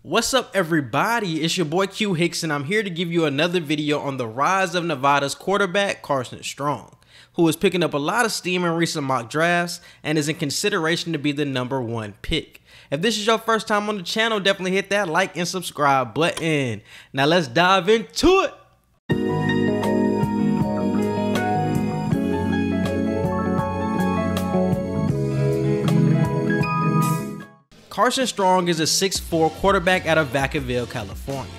What's up, everybody? It's your boy Q Hicks, and I'm here to give you another video on the rise of Nevada's quarterback Carson Strong, who is picking up a lot of steam in recent mock drafts and is in consideration to be the #1 pick. If this is your first time on the channel, definitely hit that like and subscribe button. Now let's dive into it. Carson Strong is a 6'4" quarterback out of Vacaville, California.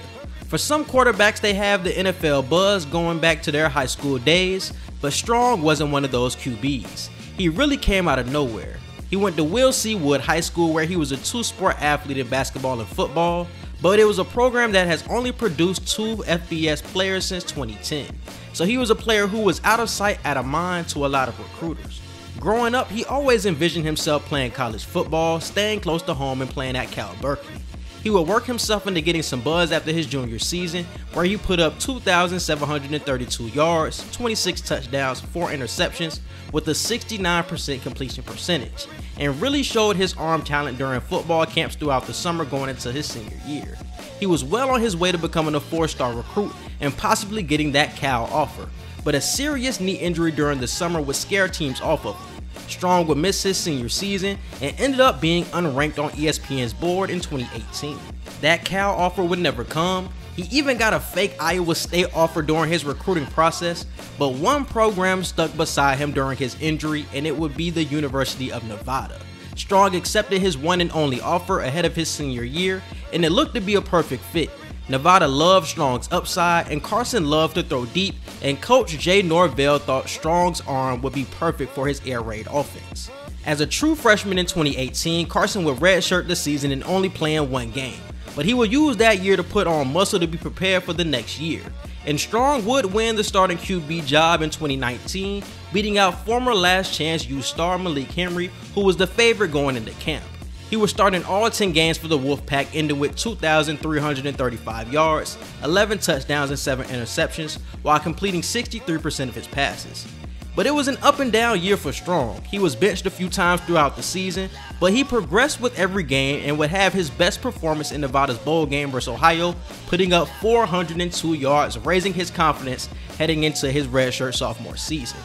For some quarterbacks, they have the NFL buzz going back to their high school days, but Strong wasn't one of those QBs. He really came out of nowhere. He went to Will C. Wood High School, where he was a two-sport athlete in basketball and football, but it was a program that has only produced 2 FBS players since 2010. So he was a player who was out of sight, out of mind to a lot of recruiters. Growing up, he always envisioned himself playing college football, staying close to home, and playing at Cal Berkeley. He would work himself into getting some buzz after his junior season, where he put up 2,732 yards, 26 touchdowns, 4 interceptions, with a 69% completion percentage, and really showed his arm talent during football camps throughout the summer going into his senior year. He was well on his way to becoming a 4-star recruit and possibly getting that Cal offer, but a serious knee injury during the summer would scare teams off of him. Strong would miss his senior season and ended up being unranked on ESPN's board in 2018. That Cal offer would never come. He even got a fake Iowa State offer during his recruiting process, but one program stuck beside him during his injury, and it would be the University of Nevada. Strong accepted his one and only offer ahead of his senior year, and it looked to be a perfect fit. Nevada loved Strong's upside, and Carson loved to throw deep, and Coach Jay Norvell thought Strong's arm would be perfect for his air raid offense. As a true freshman in 2018, Carson would redshirt the season and only play in 1 game, but he would use that year to put on muscle to be prepared for the next year. And Strong would win the starting QB job in 2019, beating out former last chance U star Malik Henry, who was the favorite going into camp. He was starting all 10 games for the Wolfpack, ending with 2,335 yards, 11 touchdowns, and 7 interceptions, while completing 63% of his passes. But it was an up and down year for Strong. He was benched a few times throughout the season, but he progressed with every game and would have his best performance in Nevada's bowl game versus Ohio, putting up 402 yards, raising his confidence heading into his redshirt sophomore season.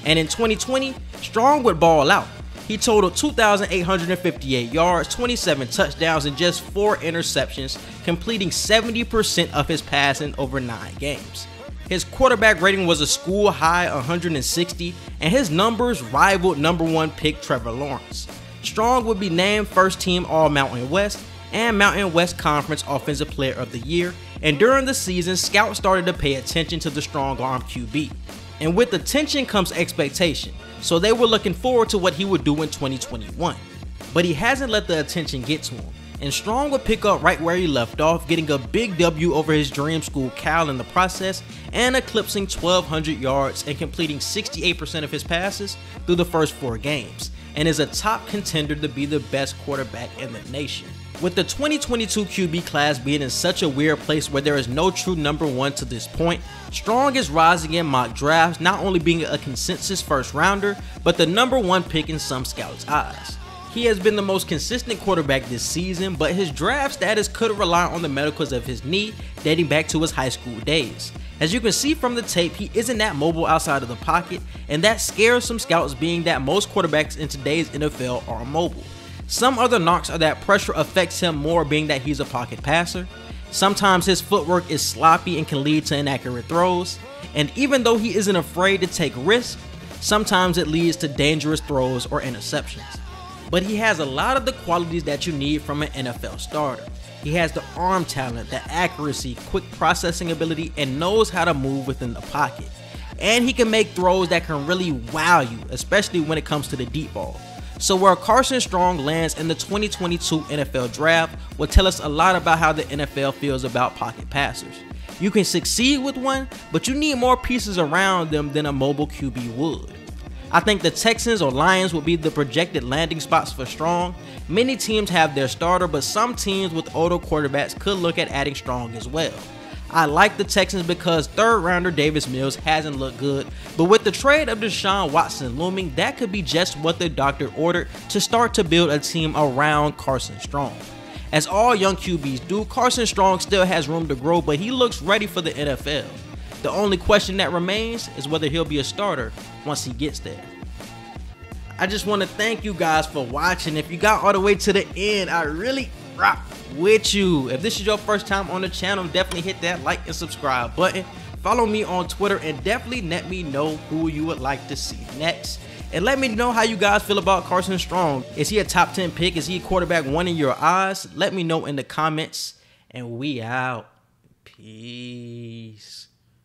And in 2020, Strong would ball out. He totaled 2,858 yards, 27 touchdowns, and just 4 interceptions, completing 70% of his passing over 9 games. His quarterback rating was a school high 160, and his numbers rivaled #1 pick Trevor Lawrence. Strong would be named first team All-Mountain West and Mountain West Conference Offensive Player of the Year, and during the season, scouts started to pay attention to the strong arm QB. And with attention comes expectation, so they were looking forward to what he would do in 2021. But he hasn't let the attention get to him, and Strong would pick up right where he left off, getting a big W over his dream school Cal in the process, and eclipsing 1,200 yards and completing 68% of his passes through the first 4 games, and is a top contender to be the best quarterback in the nation. With the 2022 QB class being in such a weird place where there is no true #1 to this point, Strong is rising in mock drafts, not only being a consensus first rounder, but the #1 pick in some scouts' eyes. He has been the most consistent quarterback this season, but his draft status could rely on the medicals of his knee dating back to his high school days. As you can see from the tape, he isn't that mobile outside of the pocket, and that scares some scouts, being that most quarterbacks in today's NFL are mobile. Some other knocks are that pressure affects him more, being that he's a pocket passer. Sometimes his footwork is sloppy and can lead to inaccurate throws, and even though he isn't afraid to take risks, sometimes it leads to dangerous throws or interceptions. But he has a lot of the qualities that you need from an NFL starter. He has the arm talent, the accuracy, quick processing ability, and knows how to move within the pocket. And he can make throws that can really wow you, especially when it comes to the deep ball. So where Carson Strong lands in the 2022 NFL Draft will tell us a lot about how the NFL feels about pocket passers. You can succeed with one, but you need more pieces around them than a mobile QB would. I think the Texans or Lions will be the projected landing spots for Strong. Many teams have their starter, but some teams with older quarterbacks could look at adding Strong as well. I like the Texans because 3rd rounder Davis Mills hasn't looked good, but with the trade of Deshaun Watson looming, that could be just what the doctor ordered to start to build a team around Carson Strong. As all young QBs do, Carson Strong still has room to grow, but he looks ready for the NFL. The only question that remains is whether he'll be a starter once he gets there. I just want to thank you guys for watching. If you got all the way to the end, I really rock with you. If this is your first time on the channel, definitely hit that like and subscribe button. Follow me on Twitter and definitely let me know who you would like to see next. And let me know how you guys feel about Carson Strong. Is he a top 10 pick? Is he a quarterback one in your eyes? Let me know in the comments. And we out. Peace.